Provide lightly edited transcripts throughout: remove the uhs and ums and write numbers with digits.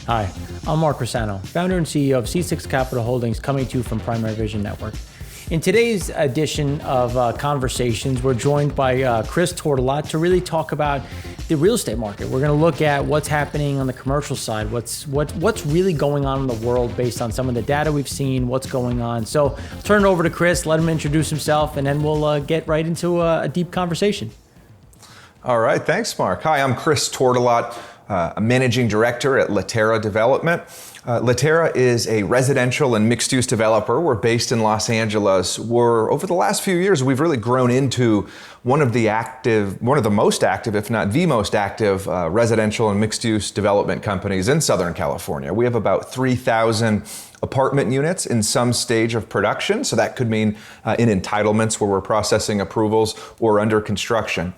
Hi, I'm Mark Rossano, founder and CEO of C6 Capital Holdings, coming to you from Primary Vision Network. In today's edition of Conversations, we're joined by Chris Tourtellotte to really talk about the real estate market. We're going to look at what's happening on the commercial side, what's really going on in the world based on some of the data we've seen, what's going on. So I'll turn it over to Chris, let him introduce himself, and then we'll get right into a deep conversation. All right, thanks, Mark. Hi, I'm Chris Tourtellotte, a managing director at Latera Development. Latera is a residential and mixed-use developer. We're based in Los Angeles. Over the last few years, we've really grown into one of the most active, if not the most active, residential and mixed-use development companies in Southern California. We have about 3,000 apartment units in some stage of production. So that could mean in entitlements where we're processing approvals or under construction.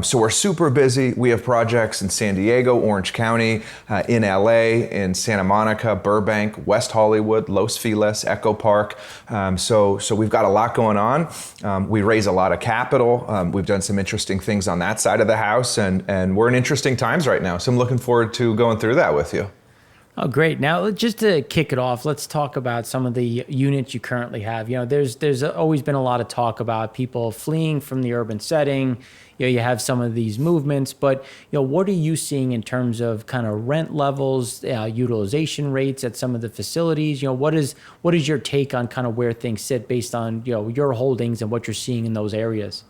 So we're super busy. We have projects in San Diego, Orange County, in LA, in Santa Monica, Burbank, West Hollywood, Los Feliz, Echo Park. So we've got a lot going on. We raise a lot of capital. We've done some interesting things on that side of the house, and we're in interesting times right now. So I'm looking forward to going through that with you. Oh, great. Now, just to kick it off, let's talk about some of the units you currently have. You know, there's always been a lot of talk about people fleeing from the urban setting. You know, you have some of these movements, but, you know, what are you seeing in terms of kind of rent levels, utilization rates at some of the facilities? You know, what is your take on kind of where things sit based on, you know, your holdings and what you're seeing in those areas?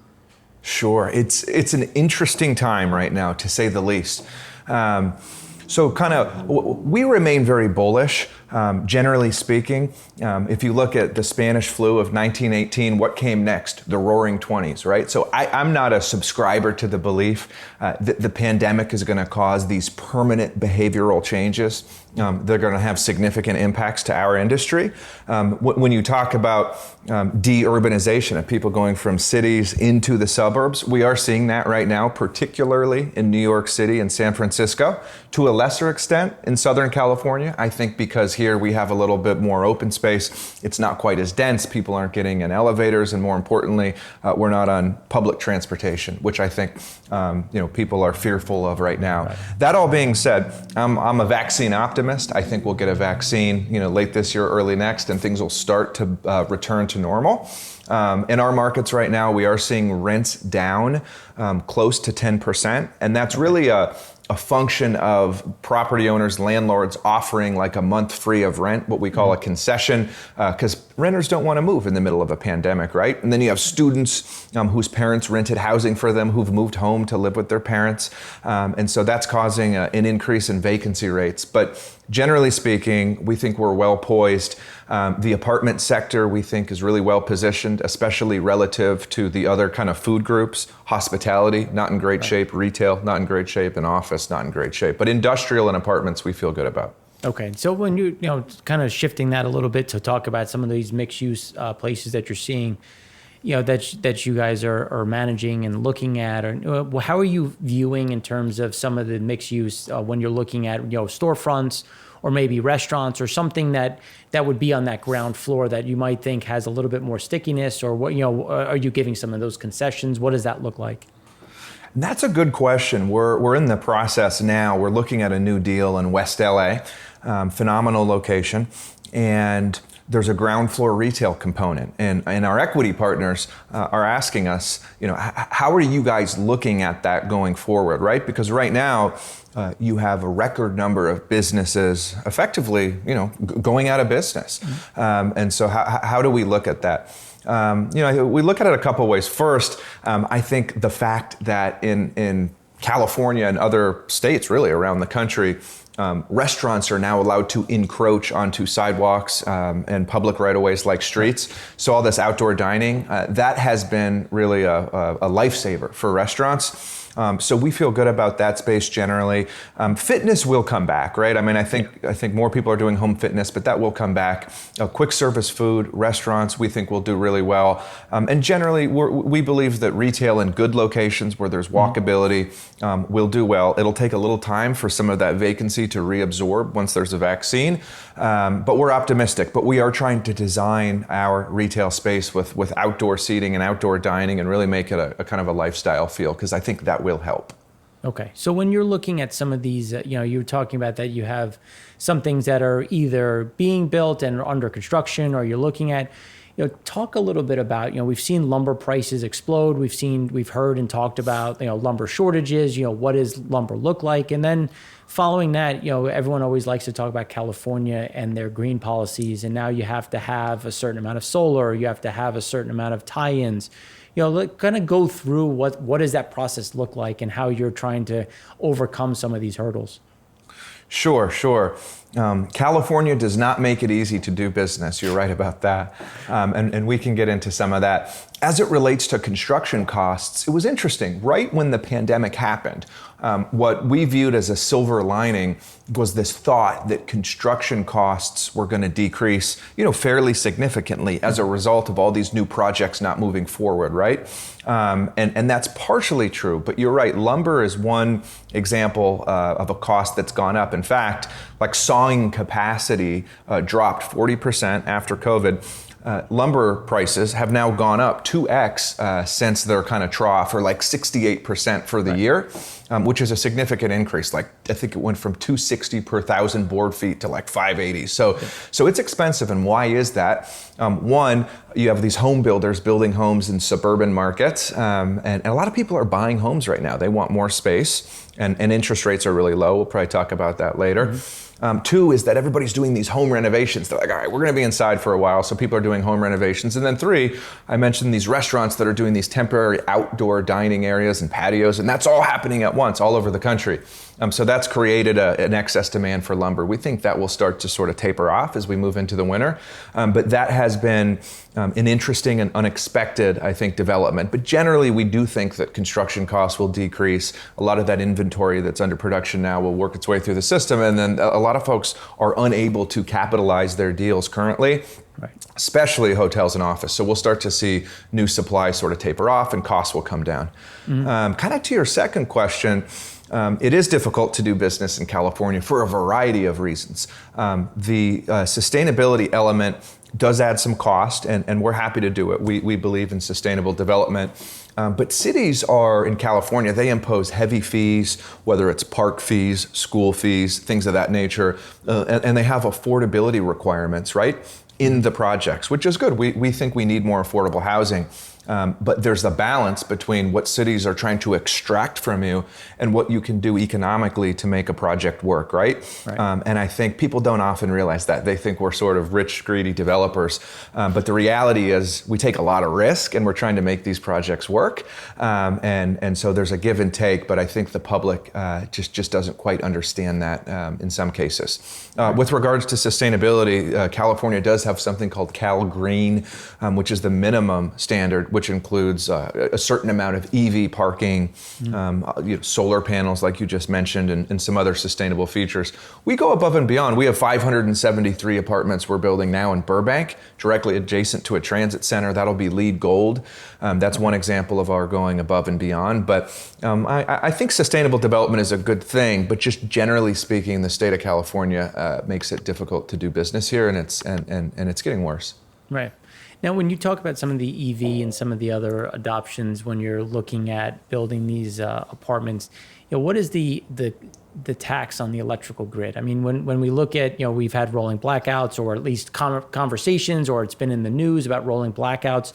Sure. It's an interesting time right now, to say the least. So we remain very bullish, generally speaking. If you look at the Spanish flu of 1918, what came next? The Roaring '20s, right? So I'm not a subscriber to the belief that the pandemic is going to cause these permanent behavioral changes. They're going to have significant impacts to our industry. When you talk about de-urbanization of people going from cities into the suburbs, we are seeing that right now, particularly in New York City and San Francisco, to a lesser extent in Southern California. I think because here we have a little bit more open space, it's not quite as dense, people aren't getting in elevators, and more importantly, we're not on public transportation, which I think people are fearful of right now. Right. That all being said, I'm a vaccine optimist. I think we'll get a vaccine, late this year, early next, and things will start to return to normal. In our markets right now, we are seeing rents down close to 10%, and that's really a function of property owners, landlords offering like a month free of rent, what we call a concession, because renters don't want to move in the middle of a pandemic, right? And then you have students whose parents rented housing for them who've moved home to live with their parents. And so that's causing an increase in vacancy rates. But generally speaking, we think we're well poised. The apartment sector, we think, is really well positioned, especially relative to the other kind of food groups. Hospitality, not in great shape. Retail, not in great shape. And office, not in great shape. But industrial and apartments, we feel good about. Okay, so when you kind of shifting that a little bit to talk about some of these mixed-use places that you're seeing, that you guys are managing and looking at, or how are you viewing in terms of some of the mixed use when you're looking at storefronts or maybe restaurants or something that would be on that ground floor that you might think has a little bit more stickiness, or what are you giving some of those concessions? What does that look like? That's a good question. We're in the process now. We're looking at a new deal in West LA, phenomenal location, and there's a ground floor retail component. And our equity partners are asking us, how are you guys looking at that going forward, right? Because right now, you have a record number of businesses effectively, going out of business. Mm-hmm. And so how do we look at that? We look at it a couple of ways. First, I think the fact that in California and other states really around the country, restaurants are now allowed to encroach onto sidewalks and public right-of-ways like streets. So all this outdoor dining, that has been really a lifesaver for restaurants. So we feel good about that space generally. Fitness will come back, right? I mean, I think more people are doing home fitness, but that will come back. Quick service food, restaurants, we think will do really well. And generally, we believe that retail in good locations where there's walkability will do well. It'll take a little time for some of that vacancy to reabsorb once there's a vaccine, but we're optimistic. But we are trying to design our retail space with outdoor seating and outdoor dining and really make it a kind of a lifestyle feel, because I think that will help. Okay. So when you're looking at some of these, you were talking about that you have some things that are either being built and are under construction, or you're looking at, talk a little bit about, we've seen lumber prices explode. We've heard and talked about, lumber shortages, what does lumber look like? And then following that, everyone always likes to talk about California and their green policies. And now you have to have a certain amount of solar, you have to have a certain amount of tie-ins. Kind of go through what does that process look like and how you're trying to overcome some of these hurdles. Sure. California does not make it easy to do business. You're right about that. And we can get into some of that. As it relates to construction costs, it was interesting. Right when the pandemic happened, what we viewed as a silver lining was this thought that construction costs were going to decrease, fairly significantly as a result of all these new projects not moving forward, right? And that's partially true, but you're right. Lumber is one example of a cost that's gone up. In fact, like sawing capacity dropped 40% after COVID. Lumber prices have now gone up 2x since their kind of trough, or like 68% for the year, which is a significant increase. Like I think it went from 260 per thousand board feet to like 580. So it's expensive. And why is that? One, you have these home builders building homes in suburban markets, and a lot of people are buying homes right now. They want more space, and interest rates are really low. We'll probably talk about that later. Mm-hmm. Two is that everybody's doing these home renovations. They're like, all right, we're going to be inside for a while, so people are doing home renovations. And then three, I mentioned these restaurants that are doing these temporary outdoor dining areas and patios, and that's all happening at once all over the country. So that's created an excess demand for lumber. We think that will start to sort of taper off as we move into the winter. But that has been an interesting and unexpected, I think, development. But generally, we do think that construction costs will decrease. A lot of that inventory that's under production now will work its way through the system. And then a lot of folks are unable to capitalize their deals currently. Right. Especially hotels and office. So we'll start to see new supply sort of taper off and costs will come down. Mm-hmm. Kind of to your second question, it is difficult to do business in California for a variety of reasons. The sustainability element does add some cost, and we're happy to do it. We believe in sustainable development. But cities are, in California, they impose heavy fees, whether it's park fees, school fees, things of that nature, and they have affordability requirements, right, in the projects, which is good. We think we need more affordable housing. But there's the balance between what cities are trying to extract from you and what you can do economically to make a project work, right? And I think people don't often realize that. They think we're sort of rich, greedy developers. But the reality is we take a lot of risk and we're trying to make these projects work. And so there's a give and take, but I think the public just doesn't quite understand that in some cases. With regards to sustainability, California does have something called Cal Green, which is the minimum standard, which includes a certain amount of EV parking, solar panels like you just mentioned, and some other sustainable features. We go above and beyond. We have 573 apartments we're building now in Burbank, directly adjacent to a transit center. That'll be LEED Gold. That's one example of our going above and beyond. But I think sustainable development is a good thing, but just generally speaking, the state of California makes it difficult to do business here, and it's getting worse. Right. Now, when you talk about some of the EV and some of the other adoptions, when you're looking at building these apartments, what is the tax on the electrical grid? I mean, when we look at, we've had rolling blackouts, or at least conversations, or it's been in the news about rolling blackouts.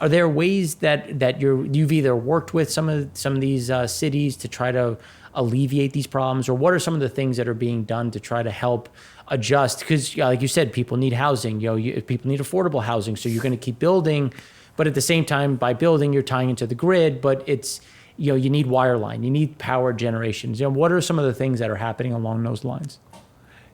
Are there ways that you've either worked with some of these cities to try to alleviate these problems, or what are some of the things that are being done to try to help adjust? Because like you said, people need housing, people need affordable housing. So you're going to keep building, but at the same time, by building, you're tying into the grid, but it's, you need wireline, you need power generations. What are some of the things that are happening along those lines?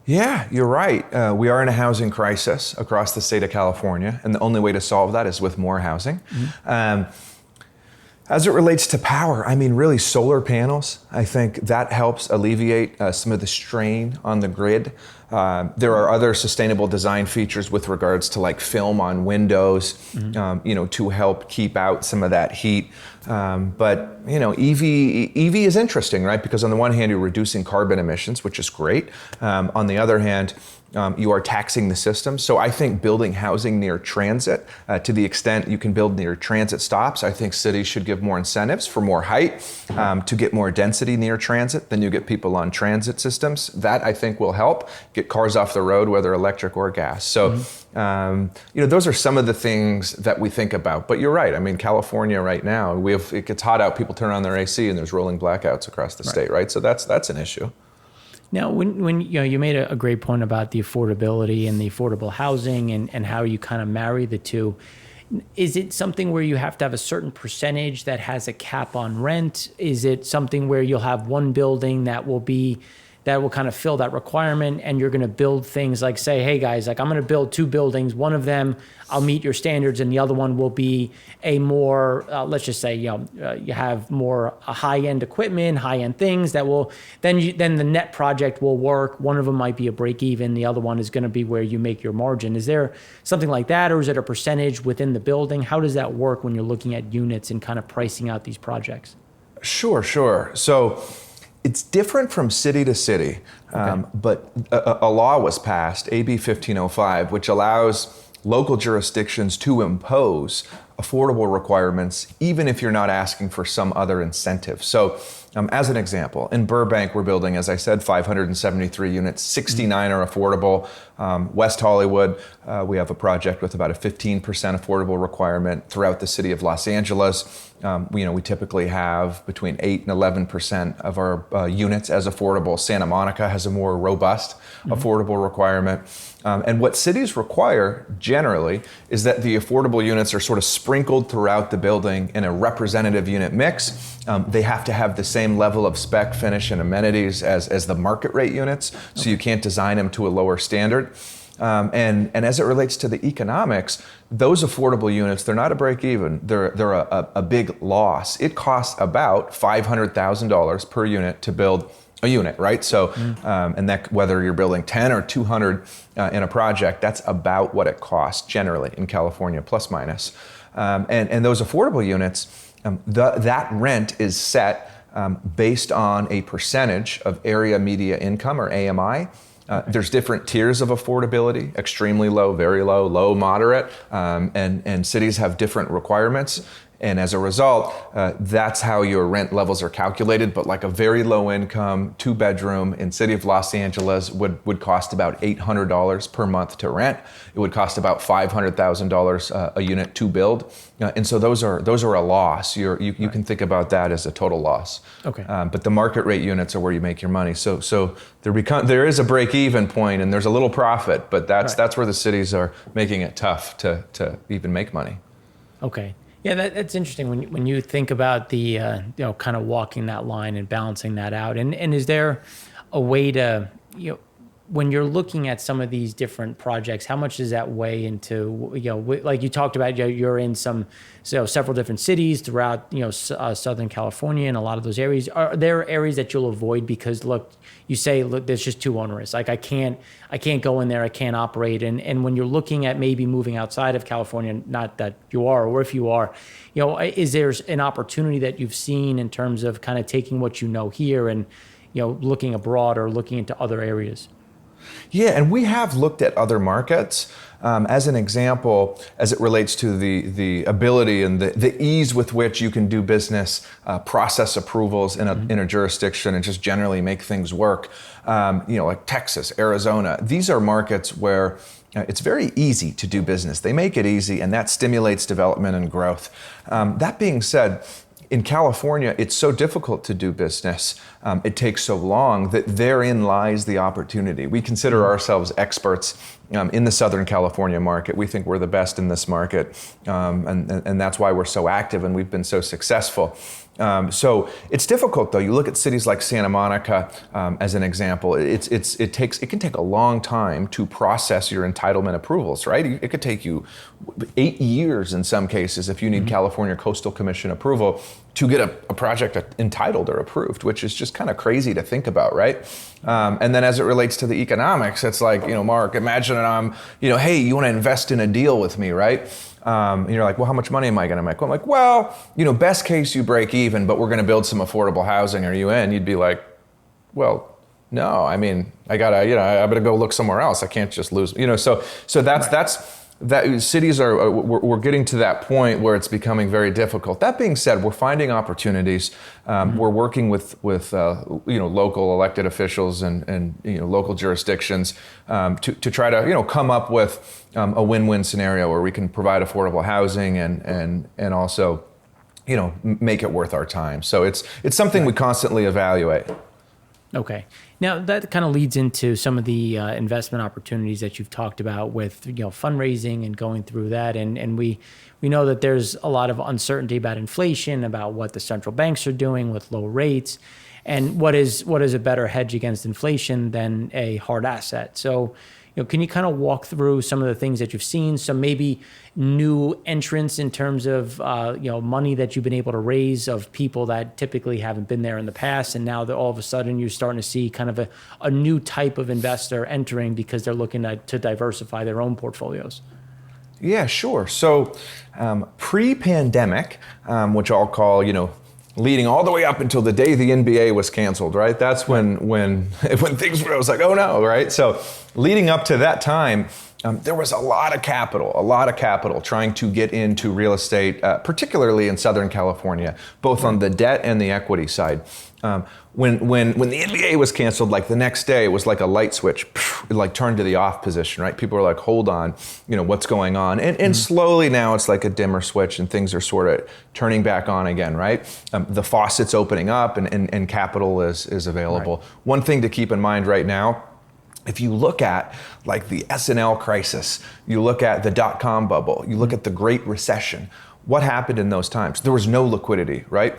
Yeah, you're right. We are in a housing crisis across the state of California, and the only way to solve that is with more housing. Mm-hmm. As it relates to power, I mean, really solar panels, I think that helps alleviate some of the strain on the grid. There are other sustainable design features with regards to like film on windows, to help keep out some of that heat. But EV is interesting, right? Because on the one hand, you're reducing carbon emissions, which is great. On the other hand, you are taxing the system. So I think building housing near transit, to the extent you can build near transit stops, I think cities should give more incentives for more height, to get more density near transit. Then you get people on transit systems. That I think will help get cars off the road, whether electric or gas. So, those are some of the things that we think about. But you're right. I mean, California right now, it gets hot out, people turn on their AC and there's rolling blackouts across the state, right? So that's an issue. Now, when you made a great point about the affordability and the affordable housing and how you kind of marry the two, is it something where you have to have a certain percentage that has a cap on rent? Is it something where you'll have one building that will kind of fill that requirement, and you're going to build things like, say, hey guys, like I'm going to build 2 buildings. One of them I'll meet your standards, and the other one will be a more, let's just say, you have more high-end equipment, high-end things that will, then the net project will work. One of them might be a break even. The other one is going to be where you make your margin. Is there something like that, or is it a percentage within the building? How does that work when you're looking at units and kind of pricing out these projects? Sure. So it's different from city to city, but a law was passed, AB 1505, which allows local jurisdictions to impose affordable requirements, even if you're not asking for some other incentive. So as an example, in Burbank, we're building, as I said, 573 units, 69 are affordable. West Hollywood, we have a project with about a 15% affordable requirement. Throughout the city of Los Angeles, we typically have between 8 and 11% of our units as affordable. Santa Monica has a more robust affordable requirement. And what cities require generally is that the affordable units are sort of sprinkled throughout the building in a representative unit mix. They have to have the same level of spec, finish, and amenities as the market rate units, so you can't design them to a lower standard. And as it relates to the economics, those affordable units, they're not a break even, they're a big loss. It costs about $500,000 per unit to build a unit, right? So, and that whether you're building 10 or 200 in a project, that's about what it costs generally in California, plus minus. And those affordable units, that rent is set based on a percentage of area media income, or AMI. There's different tiers of affordability: extremely low, very low, low, moderate, and cities have different requirements. And as a result, that's how your rent levels are calculated. But like a very low income 2-bedroom in city of Los Angeles would cost about $800 per month to rent. It would cost about $500,000 a unit to build. And so those are a loss. You can think about that as a total loss. Okay. But the market rate units are where you make your money. So there is a break even point and there's a little profit, but that's where the cities are making it tough to even make money. Okay. Yeah, that's interesting when you think about the kind of walking that line and balancing that out. And is there a way to, when you're looking at some of these different projects, how much does that weigh into, like you talked about, you're in several different cities throughout, Southern California and a lot of those areas. Are there areas that you'll avoid because, look, there's just too onerous. Like I can't go in there, I can't operate. And when you're looking at maybe moving outside of California, not that you are, or if you are, is there an opportunity that you've seen in terms of kind of taking what you know here and, looking abroad or looking into other areas? Yeah, and we have looked at other markets. As an example, as it relates to the ability and the ease with which you can do business, process approvals in a jurisdiction and just generally make things work, like Texas, Arizona. These are markets where it's very easy to do business. They make it easy, and that stimulates development and growth. That being said, in California, it's so difficult to do business. It takes so long that therein lies the opportunity. We consider ourselves experts in the Southern California market. We think we're the best in this market, and that's why we're so active and we've been so successful. So it's difficult though. You look at cities like Santa Monica as an example. It can take a long time to process your entitlement approvals, right? It could take you 8 years in some cases if you need California Coastal Commission approval. to get a project entitled or approved, which is just kind of crazy to think about, right? And then as it relates to the economics, it's like, Mark, imagine I'm, hey, you want to invest in a deal with me, right? And you're like, well, how much money am I going to make? Well, I'm like, well, best case you break even, but we're going to build some affordable housing. Are you in? You'd be like, well, no, I mean, I better go look somewhere else. I can't just lose, so that cities we're getting to that point where it's becoming very difficult. That being said, we're finding opportunities. We're working with local elected officials and local jurisdictions to try to come up with a win-win scenario where we can provide affordable housing and also make it worth our time. So it's something we constantly evaluate. Okay. Now that kind of leads into some of the investment opportunities that you've talked about with fundraising and going through that, and we know that there's a lot of uncertainty about inflation, about what the central banks are doing with low rates, and what is a better hedge against inflation than a hard asset. So, can you kind of walk through some of the things that you've seen, some maybe new entrants in terms of money that you've been able to raise of people that typically haven't been there in the past, and now that all of a sudden you're starting to see kind of a new type of investor entering because they're looking to diversify their own portfolios? Yeah, sure. So pre-pandemic, which I'll call, leading all the way up until the day the NBA was canceled, right? That's when things were, I was like, oh no, right? So leading up to that time, there was a lot of capital trying to get into real estate, particularly in Southern California, both on the debt and the equity side. When the NBA was canceled, like the next day, it was like a light switch, it like turned to the off position, right? People were like, hold on, what's going on? And slowly now it's like a dimmer switch and things are sort of turning back on again, right? The faucet's opening up and capital is available. Right. One thing to keep in mind right now, if you look at like the S&L crisis, you look at the dot-com bubble, you look at the Great Recession, what happened in those times? There was no liquidity, right?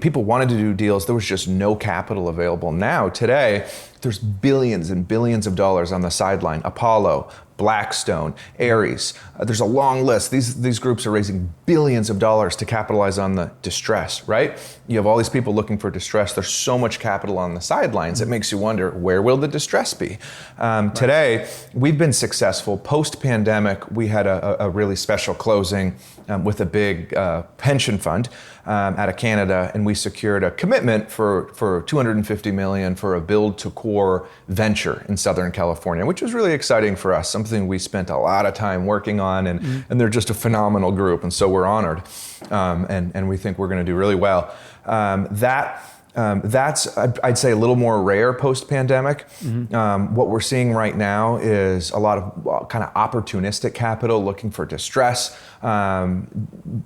People wanted to do deals. There was just no capital available. Now, today, there's billions and billions of dollars on the sideline. Apollo, Blackstone, Ares. There's a long list. These groups are raising billions of dollars to capitalize on the distress, right? You have all these people looking for distress. There's so much capital on the sidelines. It makes you wonder, where will the distress be? Today, we've been successful. Post-pandemic, we had a really special closing with a big pension fund out of Canada, and we secured a commitment for $250 million for a build-to-core venture in Southern California, which was really exciting for us, something we spent a lot of time working on, and they're just a phenomenal group, and so we're honored, and we think we're going to do really well. That's, I'd say, a little more rare post-pandemic. What we're seeing right now is a lot of kind of opportunistic capital looking for distress,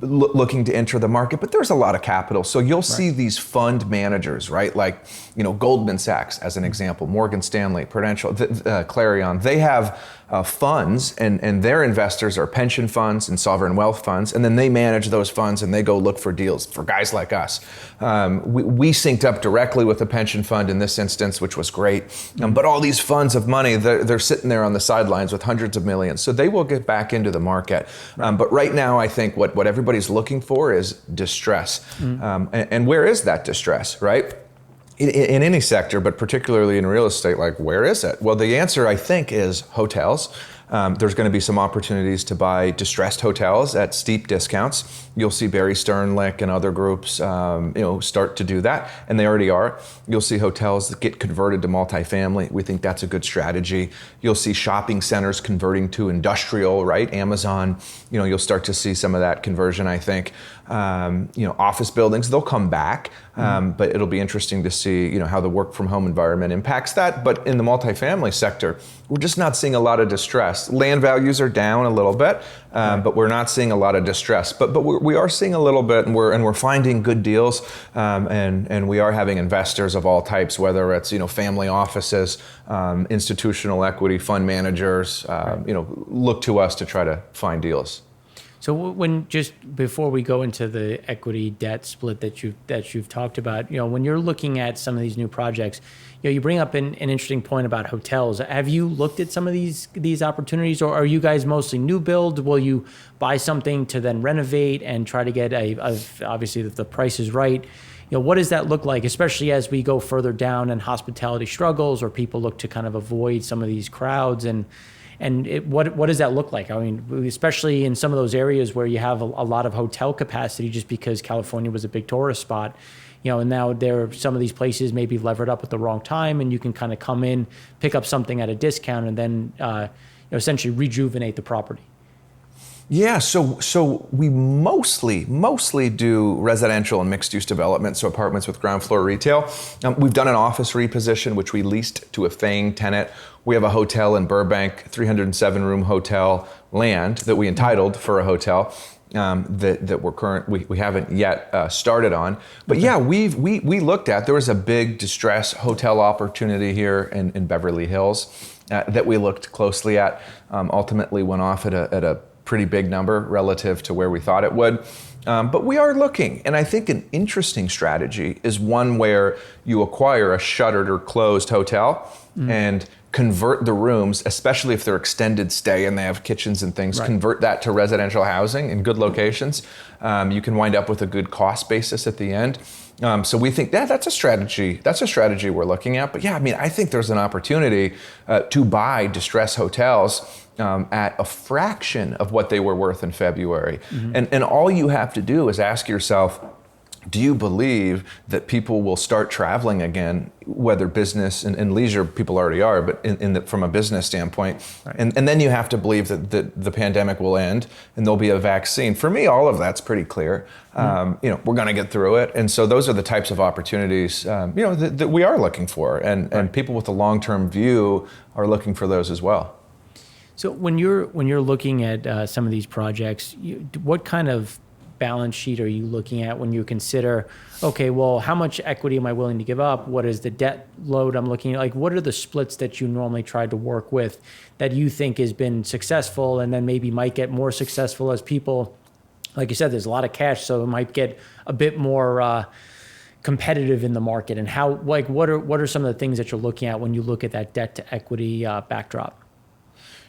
looking to enter the market, but there's a lot of capital. So you'll see these fund managers, right? Like, Goldman Sachs, as an example, Morgan Stanley, Prudential, Clarion, they have funds, and their investors are pension funds and sovereign wealth funds, and then they manage those funds and they go look for deals for guys like us. We synced up directly with a pension fund in this instance, which was great. But all these funds of money, they're sitting there on the sidelines with hundreds of millions. So they will get back into the market. But right now, I think what everybody's looking for is distress. And where is that distress, right? In any sector, but particularly in real estate, like, where is it? Well, the answer, I think, is hotels. There's going to be some opportunities to buy distressed hotels at steep discounts. You'll see Barry Sternlicht and other groups, start to do that, and they already are. You'll see hotels that get converted to multifamily. We think that's a good strategy. You'll see shopping centers converting to industrial, right? Amazon. You'll start to see some of that conversion, I think. Office buildings, they'll come back, but it'll be interesting to see, how the work from home environment impacts that. But in the multifamily sector, we're just not seeing a lot of distress. Land values are down a little bit, but we're not seeing a lot of distress. But we are seeing a little bit, and we're finding good deals, and we are having investors of all types, whether it's family offices, institutional equity fund managers, look to us to try to find deals. So when, just before we go into the equity debt split that you've talked about, when you're looking at some of these new projects, you bring up an interesting point about hotels. Have you looked at some of these opportunities, or are you guys mostly new build? Will you buy something to then renovate and try to get obviously if the price is right? What does that look like, especially as we go further down and hospitality struggles, or people look to kind of avoid some of these crowds, what does that look like? I mean, especially in some of those areas where you have a lot of hotel capacity, just because California was a big tourist spot, and now some of these places may be levered up at the wrong time, and you can kind of come in, pick up something at a discount, and then essentially rejuvenate the property. Yeah, so we mostly do residential and mixed-use development, so apartments with ground floor retail. We've done an office reposition, which we leased to a paying tenant. We have a hotel in Burbank, 307-room hotel land that we entitled for a hotel that we haven't yet started on. But yeah, we looked at, there was a big distress hotel opportunity here in Beverly Hills that we looked closely at. Ultimately went off at a pretty big number relative to where we thought it would. But we are looking, and I think an interesting strategy is one where you acquire a shuttered or closed hotel and convert the rooms, especially if they're extended stay and they have kitchens and things, convert that to residential housing in good locations. You can wind up with a good cost basis at the end. So we think that's a strategy. That's a strategy we're looking at. But yeah, I mean, I think there's an opportunity to buy distressed hotels at a fraction of what they were worth in February. And all you have to do is ask yourself, do you believe that people will start traveling again, whether business and leisure, people already are, but from a business standpoint? And then you have to believe that the pandemic will end and there'll be a vaccine. For me, all of that's pretty clear. We're going to get through it. And so those are the types of opportunities, that we are looking for. And people with a long-term view are looking for those as well. So when you're looking at some of these projects, what kind of balance sheet are you looking at when you consider, okay, well, how much equity am I willing to give up? What is the debt load I'm looking at? Like, what are the splits that you normally try to work with that you think has been successful, and then maybe might get more successful as people, like you said, there's a lot of cash, so it might get a bit more competitive in the market? And what are some of the things that you're looking at when you look at that debt to equity backdrop?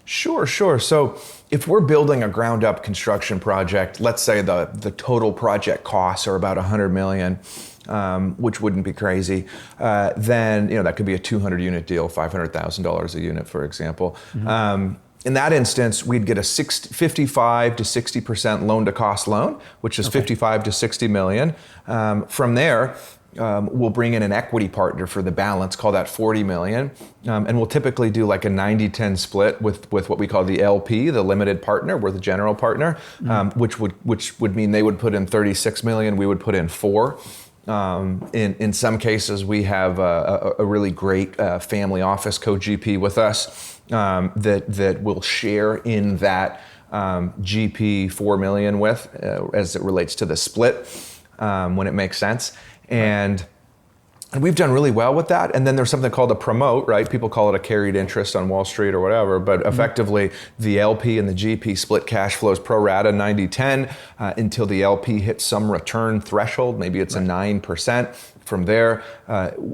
Sure. So if we're building a ground up construction project, let's say the total project costs are about $100 million, which wouldn't be crazy, then that could be a 200 unit deal, $500,000 a unit, for example. In that instance, we'd get a 55 to 60% loan to cost loan, which is 55 to 60 million. From there, we'll bring in an equity partner for the balance, call that 40 million. And we'll typically do like a 90-10 split with what we call the LP, the limited partner. We're the general partner, which would mean they would put in 36 million, we would put in 4. In some cases, we have a really great family office co-GP with us that will share in that GP 4 million with as it relates to the split when it makes sense. And we've done really well with that. And then there's something called a promote, right? People call it a carried interest on Wall Street or whatever, but effectively the LP and the GP split cash flows pro rata 90-10 until the LP hits some return threshold. Maybe it's a 9%. From there,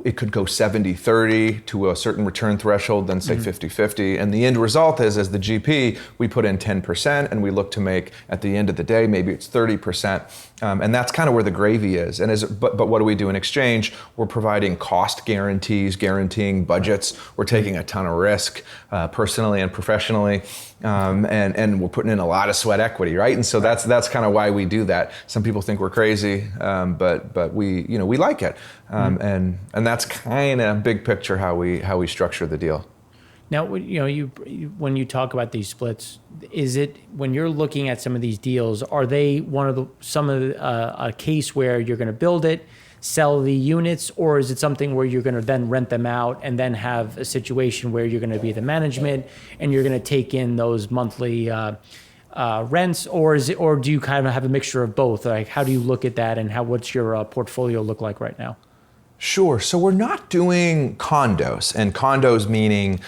it could go 70-30 to a certain return threshold, then say 50-50. And the end result is, as the GP, we put in 10% and we look to make, at the end of the day, maybe it's 30%. And that's kind of where the gravy is. And but what do we do in exchange? We're providing cost guarantees, guaranteeing budgets. We're taking a ton of risk, personally and professionally. And we're putting in a lot of sweat equity, right? And so that's kind of why we do that. Some people think we're crazy, but we like it. And that's kind of big picture how we structure the deal. Now, when you talk about these splits, is it, when you're looking at some of these deals, are they a case where you're going to build it, sell the units, or is it something where you're going to then rent them out and then have a situation where you're going to be the management and you're going to take in those monthly rents, or do you kind of have a mixture of both? Like, how do you look at that, and what's your portfolio look like right now? Sure. So we're not doing condos, and condos meaning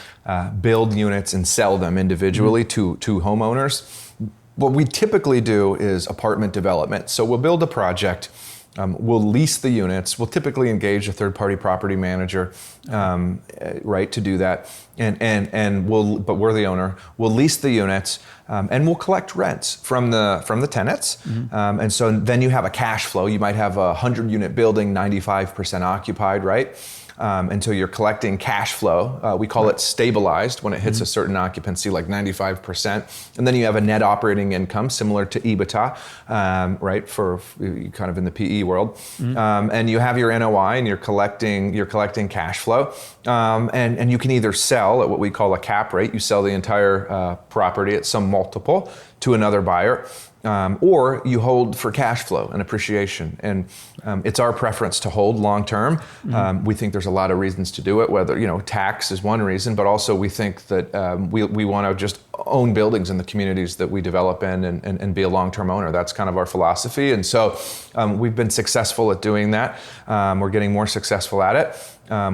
build units and sell them individually to homeowners. What we typically do is apartment development. So we'll build a project, we'll lease the units, we'll typically engage a third-party property manager, right, to do that, but we're the owner. We'll lease the units, and we'll collect rents from the tenants, and so then you have a cash flow. You might have a 100-unit building, 95% occupied, right? And so you're collecting cash flow. We call it stabilized when it hits a certain occupancy, like 95%. And then you have a net operating income similar to EBITDA, right, for kind of in the PE world. And you have your NOI and you're collecting cash flow. And you can either sell at what we call a cap rate. You sell the entire property at some multiple to another buyer. Or you hold for cash flow and appreciation. And it's our preference to hold long term. We think there's a lot of reasons to do it, whether, tax is one reason, but also we think that we want to just own buildings in the communities that we develop in and be a long-term owner. That's kind of our philosophy. And so we've been successful at doing that. We're getting more successful at it.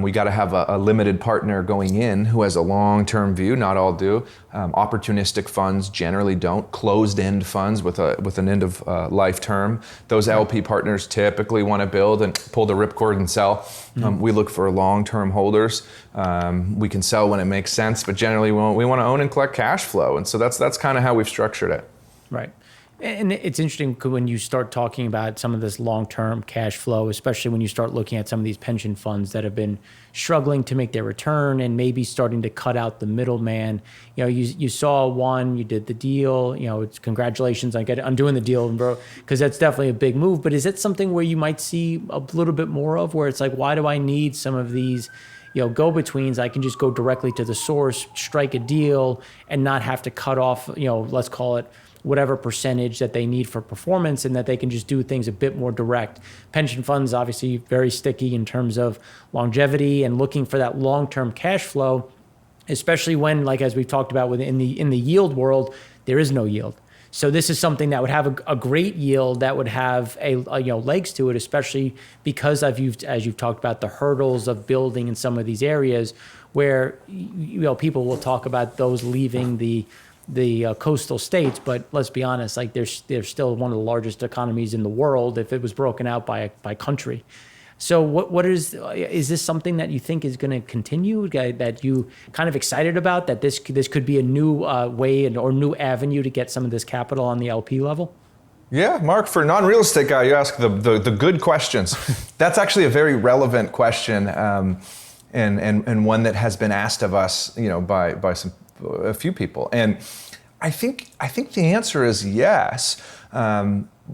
We got to have a limited partner going in who has a long-term view. Not all do. Opportunistic funds generally don't. Closed-end funds with an end of life term. Those LP partners typically want to build and pull the ripcord and sell. We look for long-term holders. We can sell when it makes sense, but generally we want to own and collect cash flow. And so that's kind of how we've structured it. Right. And it's interesting when you start talking about some of this long-term cash flow, especially when you start looking at some of these pension funds that have been struggling to make their return and maybe starting to cut out the middleman. You saw one, you did the deal. It's congratulations on doing the deal, bro, because that's definitely a big move. But is it something where you might see a little bit more of, where it's like, why do I need some of these go-betweens? I can just go directly to the source, strike a deal, and not have to cut off, let's call it whatever percentage that they need for performance, and that they can just do things a bit more direct. Pension funds, obviously very sticky in terms of longevity and looking for that long-term cash flow, especially when, like as we've talked about in the yield world, there is no yield. So this is something that would have a great yield, that would have a legs to it, especially because as you've talked about the hurdles of building in some of these areas where people will talk about those leaving the coastal states, but let's be honest, like they're still one of the largest economies in the world if it was broken out by country. So what is this something that you think is going to continue, that you kind of excited about, that this could be a new way or new avenue to get some of this capital on the LP level? Yeah, Mark, for a non-real estate guy, you ask the good questions. That's actually a very relevant question, and one that has been asked of us, by a few people. And I think the answer is yes.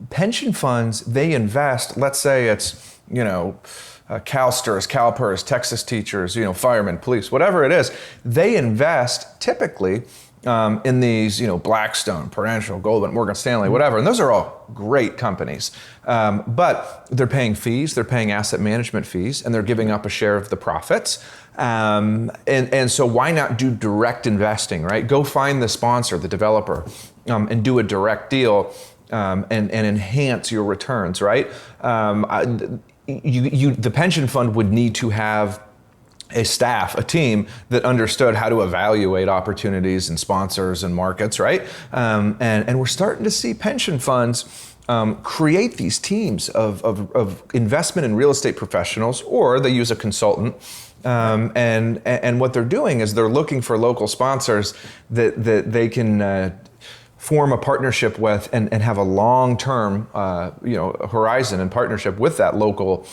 Pension funds, they invest, let's say it's, CalSTRS, CalPERS, Texas teachers, firemen, police, whatever it is, they invest typically in these, Blackstone, Prudential, Goldman, Morgan Stanley, whatever. And those are all great companies. But they're paying fees, they're paying asset management fees, and they're giving up a share of the profits. And so why not do direct investing, right? Go find the sponsor, the developer, and do a direct deal and enhance your returns, right? The pension fund would need to have a staff, a team that understood how to evaluate opportunities and sponsors and markets, right? And we're starting to see pension funds create these teams of investment in real estate professionals, or they use a consultant. And what they're doing is they're looking for local sponsors that they can form a partnership with and have a long-term horizon and partnership with that local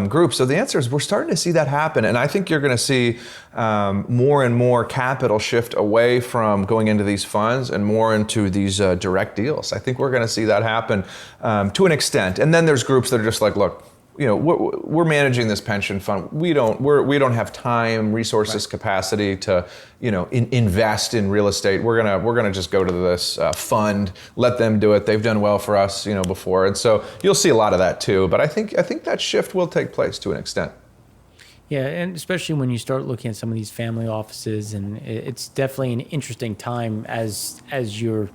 group. So the answer is we're starting to see that happen. And I think you're going to see more and more capital shift away from going into these funds and more into these direct deals. I think we're going to see that happen to an extent. And then there's groups that are just like, look, we're managing this pension fund. We don't have time, resources, right, capacity to, invest in real estate. We're gonna just go to this fund, let them do it. They've done well for us, before, and so you'll see a lot of that too. But I think that shift will take place to an extent. Yeah, and especially when you start looking at some of these family offices, and it's definitely an interesting time as you're.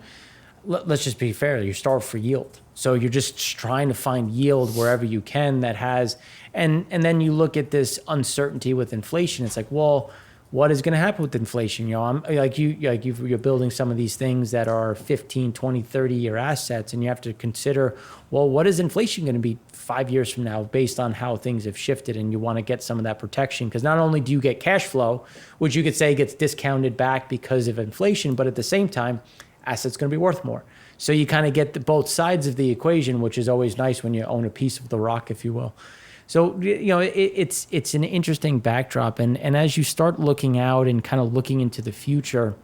Let's just be fair, you're starved for yield. So you're just trying to find yield wherever you can that has, and then you look at this uncertainty with inflation. It's like, well, what is going to happen with inflation? I'm you're building some of these things that are 15, 20, 30-year assets, and you have to consider, well, what is inflation going to be 5 years from now based on how things have shifted? And you want to get some of that protection, because not only do you get cash flow, which you could say gets discounted back because of inflation, but at the same time, assets going to be worth more. So you kind of get both sides of the equation, which is always nice when you own a piece of the rock, if you will. So, it's an interesting backdrop. And as you start looking out and kind of looking into the future,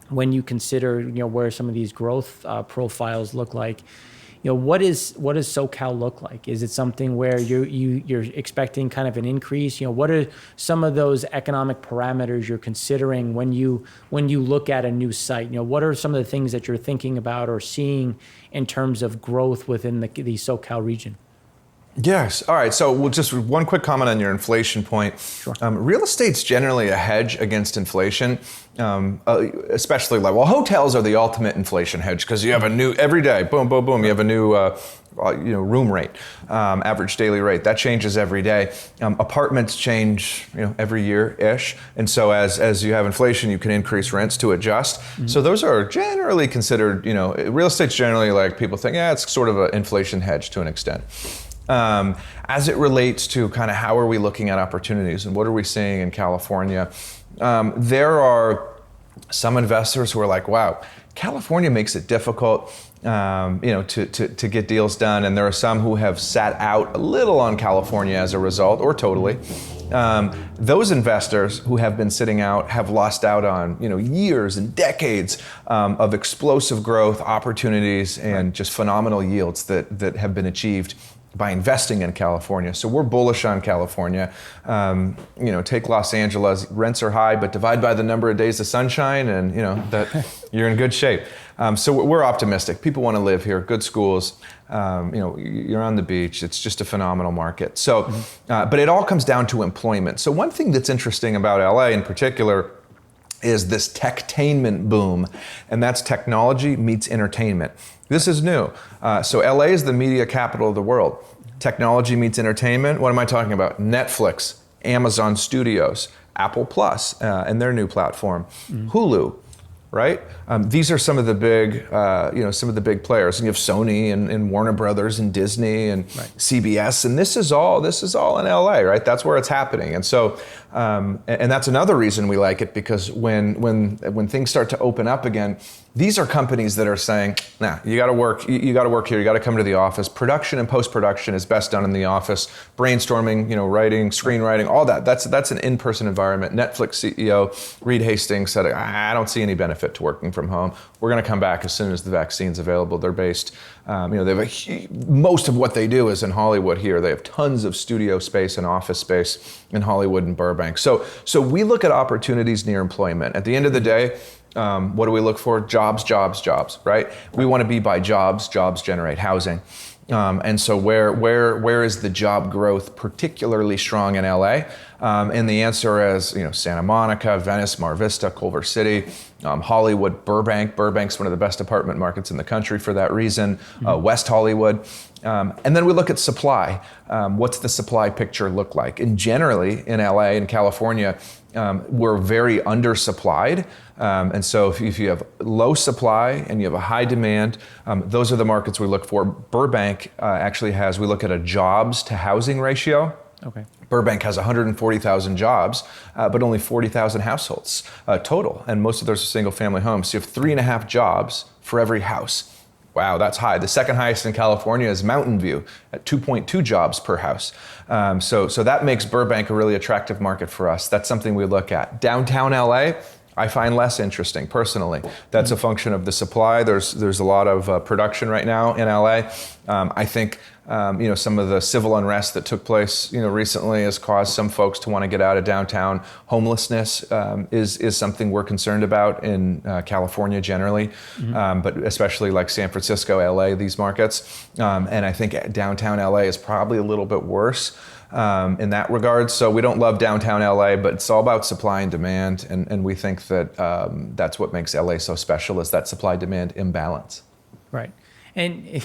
when you consider, where some of these growth profiles look like, what does SoCal look like? Is it something where you're expecting kind of an increase? What are some of those economic parameters you're considering when you look at a new site? What are some of the things that you're thinking about or seeing in terms of growth within the SoCal region? Yes. All right. So just one quick comment on your inflation point. Sure. Real estate's generally a hedge against inflation, especially hotels are the ultimate inflation hedge, because you have a new, every day, boom, boom, boom, you have a new room rate, average daily rate. That changes every day. Apartments change, every year-ish. And so as you have inflation, you can increase rents to adjust. Mm-hmm. So those are generally considered, real estate's generally like people think, it's sort of an inflation hedge to an extent. As it relates to kind of how are we looking at opportunities and what are we seeing in California, there are some investors who are like, wow, California makes it difficult, to get deals done. And there are some who have sat out a little on California as a result, or totally. Those investors who have been sitting out have lost out on, years and decades of explosive growth, opportunities, and just phenomenal yields that have been achieved by investing in California. So we're bullish on California. Take Los Angeles, rents are high, but divide by the number of days of sunshine and that you're in good shape. So we're optimistic. People want to live here, good schools, you're on the beach. It's just a phenomenal market. So, but it all comes down to employment. So one thing that's interesting about LA in particular is this techtainment boom, and that's technology meets entertainment. This is new. So LA is the media capital of the world. Technology meets entertainment. What am I talking about? Netflix, Amazon Studios, Apple Plus, and their new platform, Hulu, right? These are some of the big, players. And you have Sony and Warner Brothers and Disney and CBS, and this is all in LA, right? That's where it's happening. And so, and that's another reason we like it, because when things start to open up again, these are companies that are saying, nah, you got to work here, you got to come to the office. Production and post-production is best done in the office. Brainstorming, writing, screenwriting, all that. That's an in-person environment. Netflix CEO Reed Hastings said, I don't see any benefit to working from home. We're going to come back as soon as the vaccine's available. They're based, they have most of what they do is in Hollywood here. They have tons of studio space and office space in Hollywood and Burbank. So we look at opportunities near employment. At the end of the day, what do we look for? Jobs, right? We want to be by jobs. Jobs generate housing. And so where is the job growth particularly strong in LA? And the answer is, Santa Monica, Venice, Mar Vista, Culver City, Hollywood, Burbank. Burbank's one of the best apartment markets in the country for that reason. West Hollywood. And then we look at supply. What's the supply picture look like? And generally in LA and California, we're very undersupplied. And so if you have low supply and you have a high demand, those are the markets we look for. Burbank we look at a jobs to housing ratio. Okay. Burbank has 140,000 jobs, but only 40,000 households total. And most of those are single family homes. So you have 3.5 jobs for every house. Wow, that's high. The second highest in California is Mountain View at 2.2 jobs per house. So that makes Burbank a really attractive market for us. That's something we look at. Downtown LA, I find less interesting personally. That's a function of the supply. There's a lot of production right now in LA. I think some of the civil unrest that took place recently has caused some folks to want to get out of downtown. Homelessness is something we're concerned about in California generally, but especially like San Francisco, LA, these markets. And I think downtown LA is probably a little bit worse in that regard. So we don't love downtown LA, but it's all about supply and demand. And we think that that's what makes LA so special, is that supply-demand imbalance. Right. And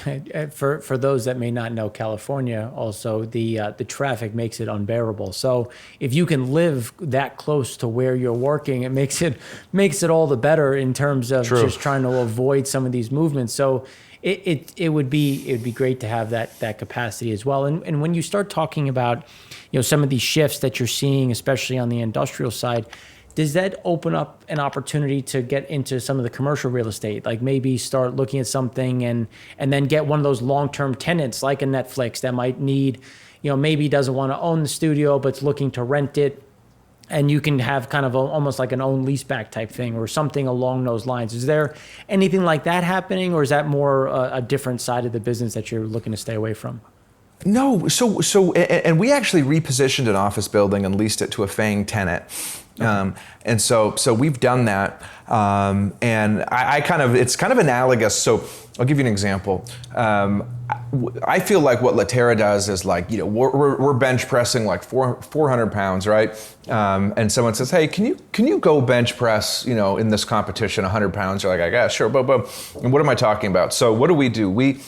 for those that may not know California, also the traffic makes it unbearable. So if you can live that close to where you're working, it makes it all the better in terms of just trying to avoid some of these movements. So it would be great to have that capacity as well. And when you start talking about some of these shifts that you're seeing, especially on the industrial side, does that open up an opportunity to get into some of the commercial real estate? Like maybe start looking at something and then get one of those long-term tenants like a Netflix that might need, maybe doesn't want to own the studio, but it's looking to rent it. And you can have kind of almost like an own leaseback type thing or something along those lines. Is there anything like that happening, or is that more a different side of the business that you're looking to stay away from? No, and we actually repositioned an office building and leased it to a FAANG tenant. And so we've done that. And it's kind of analogous. So I'll give you an example. I feel like what Laterra does is like, we're bench pressing like 400 pounds, right? And someone says, hey, can you go bench press, in this competition 100 pounds? You're like, I guess, sure, but and what am I talking about? So what do?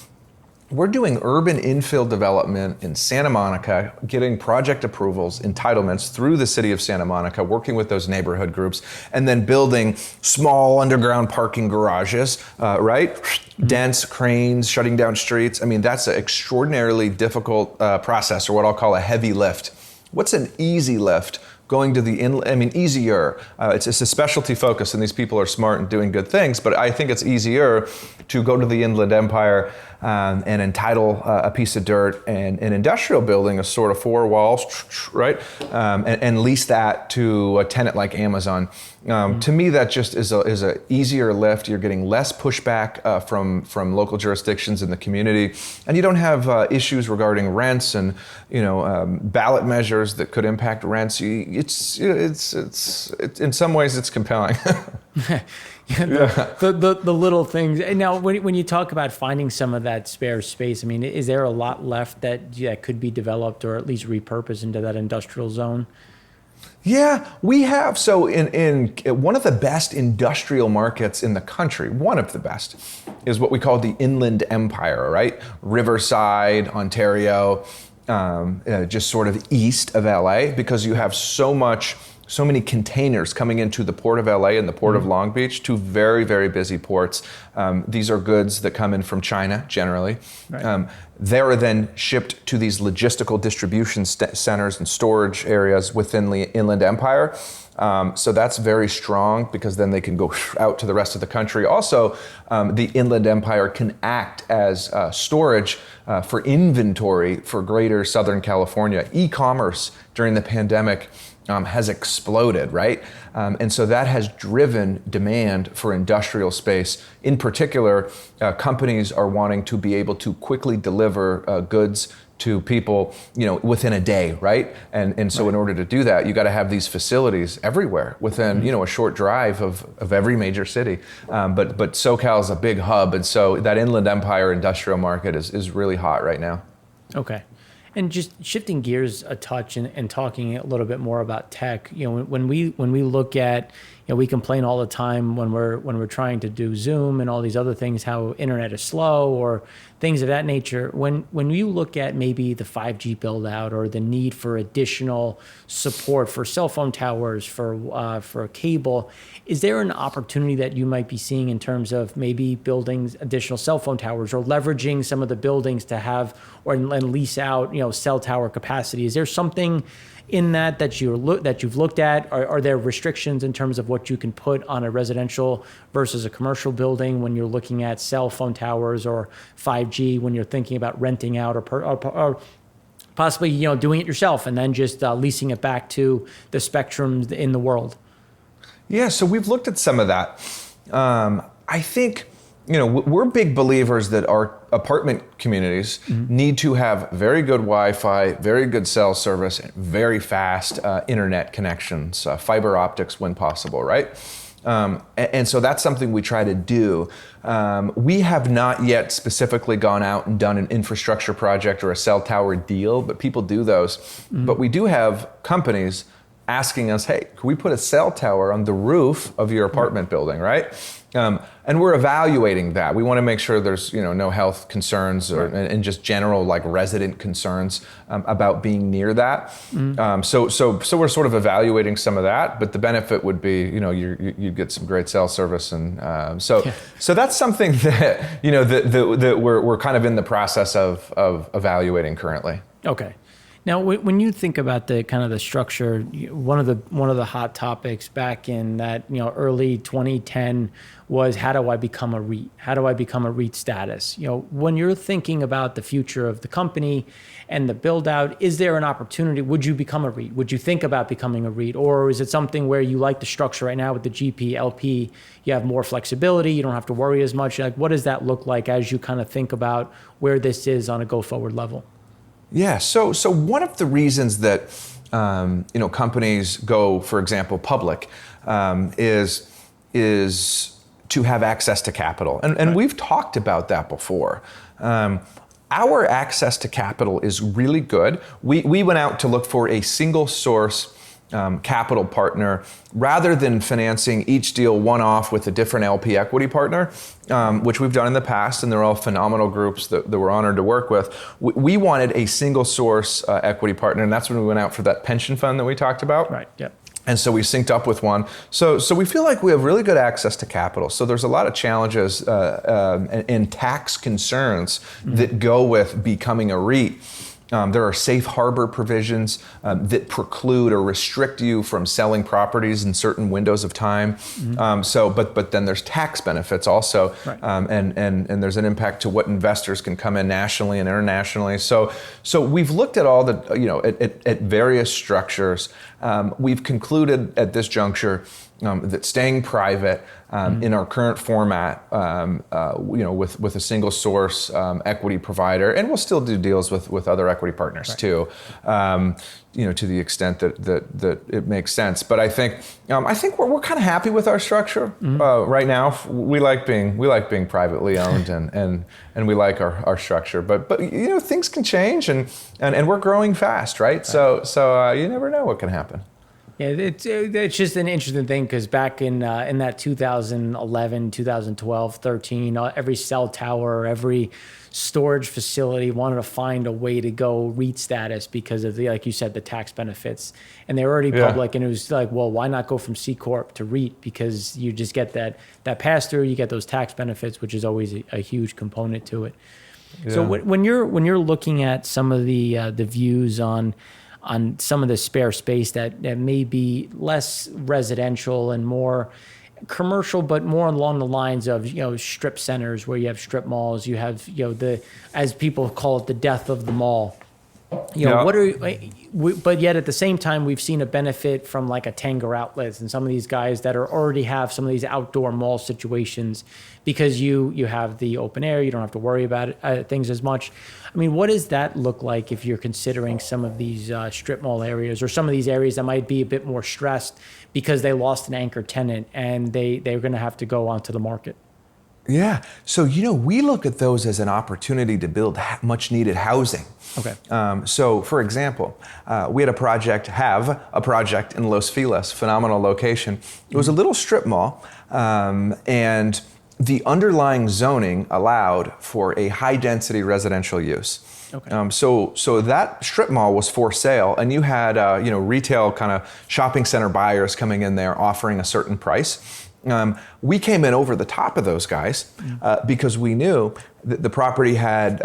We're doing urban infill development in Santa Monica, getting project approvals, entitlements through the city of Santa Monica, working with those neighborhood groups, and then building small underground parking garages, right? Mm-hmm. Dense cranes, shutting down streets. I mean, that's an extraordinarily difficult process, or what I'll call a heavy lift. What's an easy lift? Going to the inland, easier. It's a specialty focus, and these people are smart and doing good things, but I think it's easier to go to the Inland Empire and entitle a piece of dirt and an industrial building, a sort of 4 walls, right? And lease that to a tenant like Amazon. To me, that just is a easier lift. You're getting less pushback from local jurisdictions in the community, and you don't have issues regarding rents and ballot measures that could impact rents. It's in some ways it's compelling. The little things. And now, when you talk about finding some of that spare space, is there a lot left that could be developed or at least repurposed into that industrial zone? Yeah, we have. So in one of the best industrial markets in the country, one of the best, is what we call the Inland Empire, right? Riverside, Ontario, just sort of east of LA, because you have so many containers coming into the Port of LA and the Port of Long Beach, two very, very busy ports. These are goods that come in from China, generally. Right. They are then shipped to these logistical distribution centers and storage areas within the Inland Empire. So that's very strong, because then they can go out to the rest of the country. Also, the Inland Empire can act as storage for inventory for greater Southern California. E-commerce during the pandemic has exploded, right? And so that has driven demand for industrial space. In particular, companies are wanting to be able to quickly deliver goods to people, within a day, right? And so in order to do that, you got to have these facilities everywhere within, a short drive of every major city. But SoCal is a big hub, and so that Inland Empire industrial market is really hot right now. Okay. And just shifting gears a touch and talking a little bit more about tech, when we look at, we complain all the time when we're trying to do Zoom and all these other things, how internet is slow or things of that nature. When you look at maybe the 5G build out or the need for additional support for cell phone towers, for cable, is there an opportunity that you might be seeing in terms of maybe building additional cell phone towers or leveraging some of the buildings to have and lease out, cell tower capacity? Is there something in that you've looked at? Are there restrictions in terms of what you can put on a residential versus a commercial building when you're looking at cell phone towers or 5G, when you're thinking about renting out or possibly doing it yourself and then just leasing it back to the spectrums in the world? Yeah, so we've looked at some of that. I think we're big believers that our apartment communities need to have very good Wi-Fi, very good cell service, very fast internet connections, fiber optics when possible, right? And so that's something we try to do. We have not yet specifically gone out and done an infrastructure project or a cell tower deal, but people do those. But we do have companies asking us, hey, can we put a cell tower on the roof of your apartment building, right? and we're evaluating that. We want to make sure there's no health concerns and just general like resident concerns about being near that. So we're sort of evaluating some of that, but the benefit would be you get some great cell service, and so that's something that that we're kind of in the process of evaluating currently. Okay. Now, when you think about the kind of the structure, one of the hot topics back in that early 2010 was, how do I become a REIT? How do I become a REIT status? When you're thinking about the future of the company and the build out, is there an opportunity? Would you become a REIT? Would you think about becoming a REIT, or is it something where you like the structure right now with the GP LP? You have more flexibility. You don't have to worry as much. Like, what does that look like as you kind of think about where this is on a go forward level? Yeah, so one of the reasons that companies go, for example, public, is to have access to capital, and we've talked about that before. Our access to capital is really good. We went out to look for a single source capital partner rather than financing each deal one-off with a different LP equity partner, which we've done in the past, and they're all phenomenal groups that we're honored to work with. We wanted a single source equity partner, and that's when we went out for that pension fund that we talked about. Right, yep. And so we synced up with one. So we feel like we have really good access to capital. So there's a lot of challenges and tax concerns that go with becoming a REIT. There are safe harbor provisions that preclude or restrict you from selling properties in certain windows of time. But then there's tax benefits also, and there's an impact to what investors can come in nationally and internationally. So we've looked at all the at various structures. We've concluded at this juncture that staying private in our current format, with a single source equity provider, and we'll still do deals with other equity partners too, to the extent that it makes sense. But I think we're kind of happy with our structure right now. We like being privately owned, and we like our structure. But things can change, and we're growing fast, right? So you never know what can happen. Yeah, it's just an interesting thing, because back in that 2011, 2012, 13, every cell tower, every storage facility wanted to find a way to go REIT status because of like you said, the tax benefits, and they're already public, and it was like, well, why not go from C Corp to REIT? Because you just get that pass through, you get those tax benefits, which is always a huge component to it. Yeah. So when you're looking at some of the views on some of the spare space that may be less residential and more commercial, but more along the lines of strip centers, where you have strip malls, you have as people call it, the death of the mall. But yet at the same time, we've seen a benefit from like a Tanger Outlets and some of these guys that already have some of these outdoor mall situations, because you have the open air, you don't have to worry about things as much. I mean, what does that look like if you're considering some of these strip mall areas, or some of these areas that might be a bit more stressed because they lost an anchor tenant and they're going to have to go onto the market? Yeah, so we look at those as an opportunity to build much needed housing. Okay. So for example, we had a project in Los Feliz, phenomenal location. It was a little strip mall, and the underlying zoning allowed for a high density residential use. Okay. So that strip mall was for sale, and you had retail kind of shopping center buyers coming in there offering a certain price. We came in over the top of those guys because we knew that the property had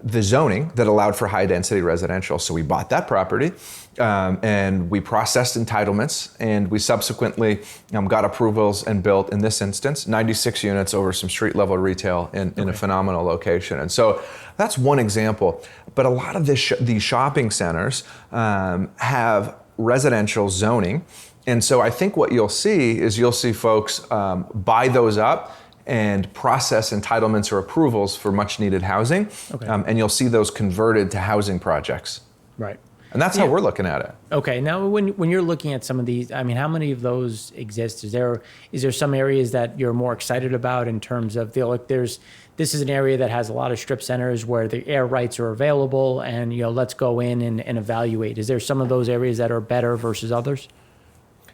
the zoning that allowed for high density residential. So we bought that property and we processed entitlements, and we subsequently got approvals and built, in this instance, 96 units over some street level retail in a phenomenal location. And so that's one example. But a lot of these shopping centers have residential zoning. And so I think what you'll see folks buy those up and process entitlements or approvals for much needed housing. Okay. And you'll see those converted to housing projects. Right. And that's how we're looking at it. Okay. Now, when you're looking at some of these, I mean, how many of those exist? Is there some areas that you're more excited about in terms of this is an area that has a lot of strip centers where the air rights are available, and let's go in and evaluate. Is there some of those areas that are better versus others?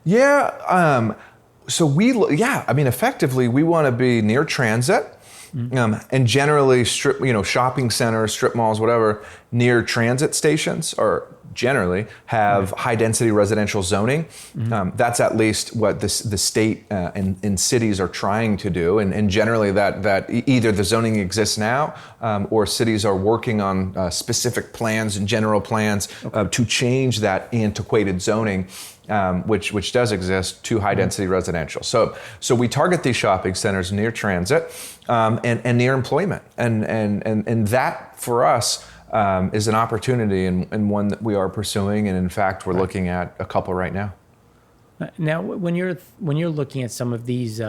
Yeah, I mean, effectively, we want to be near transit, and generally shopping centers, strip malls, whatever, near transit stations, or generally have high density residential zoning. That's at least what the state and cities are trying to do, and generally that either the zoning exists now, or cities are working on specific plans and general plans to change that antiquated zoning. Which does exist, to high density residential. So we target these shopping centers near transit and near employment, and that for us is an opportunity and one that we are pursuing, and in fact we're looking at a couple right now. Now, when you're looking at some of these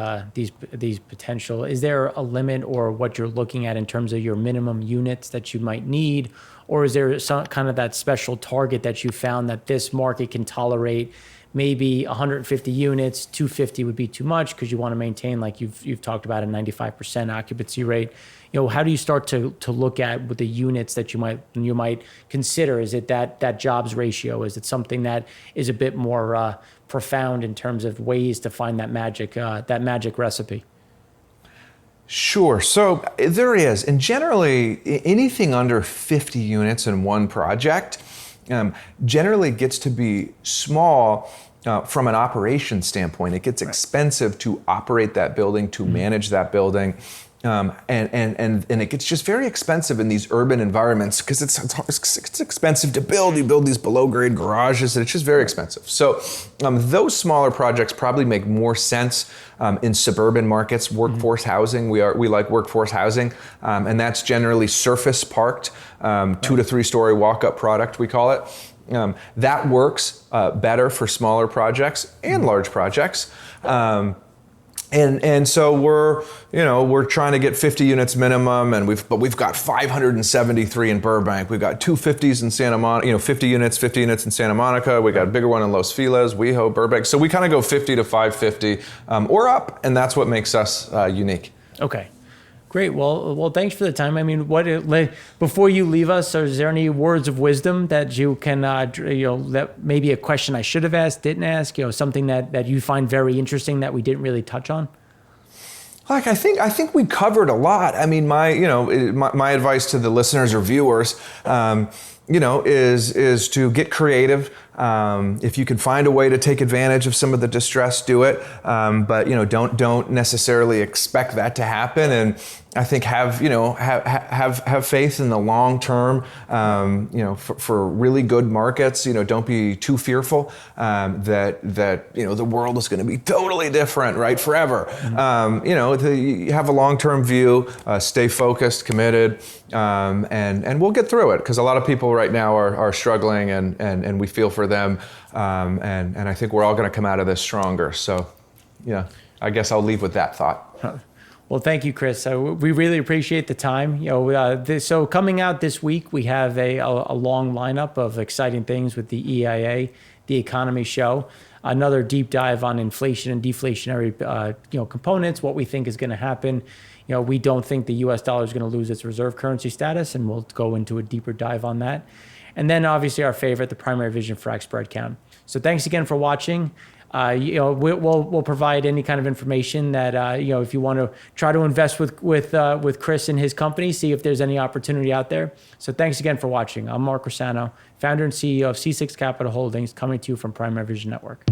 potential, is there a limit or what you're looking at in terms of your minimum units that you might need, or is there some kind of that special target that you found that this market can tolerate? Maybe 150 units, 250 would be too much because you want to maintain, like you've talked about, a 95% occupancy rate. How do you start to look at with the units that you might consider? Is it that jobs ratio? Is it something that is a bit more profound in terms of ways to find that magic recipe? Sure. So there is, and generally anything under 50 units in one project generally gets to be small from an operation standpoint. It gets expensive to operate that building, to manage that building. And it gets just very expensive in these urban environments because it's expensive to build. You build these below grade garages, and it's just very expensive. So those smaller projects probably make more sense in suburban markets. Workforce housing, we like workforce housing, and that's generally surface parked, 2 to 3 story walk up product, we call it. That works better for smaller projects and large projects. And so we're trying to get 50 units minimum, and we've got 573 in Burbank. We've got 250s in Santa Monica, 50 units in Santa Monica. We got a bigger one in Los Feliz, WeHo, Burbank. So we kind of go 50 to 550 or up, and that's what makes us unique. Okay. Great. Well, thanks for the time. I mean, before you leave us, is there any words of wisdom that you can, that maybe a question I should have asked, didn't ask, something that you find very interesting that we didn't really touch on? I think we covered a lot. I mean, my advice to the listeners or viewers, is to get creative. If you can find a way to take advantage of some of the distress, do it. But don't necessarily expect that to happen. And I think have faith in the long term. For really good markets. Don't be too fearful that the world is going to be totally different, right, forever. You have a long term view. Stay focused, committed, and we'll get through it, because a lot of people right now are struggling, and we feel for them, and I think we're all going to come out of this stronger. So, I guess I'll leave with that thought. Well, thank you, Chris. We really appreciate the time. So coming out this week, we have a long lineup of exciting things with the EIA, the Economy Show, another deep dive on inflation and deflationary components, what we think is going to happen. We don't think the U.S. dollar is going to lose its reserve currency status, and we'll go into a deeper dive on that. And then obviously our favorite, the primary vision Frac Spread Count. So thanks again for watching. We'll provide any kind of information that if you want to try to invest with Chris and his company, see if there's any opportunity out there. So thanks again for watching. I'm Mark Rossano, founder and CEO of C6 Capital Holdings, coming to you from Primary Vision Network.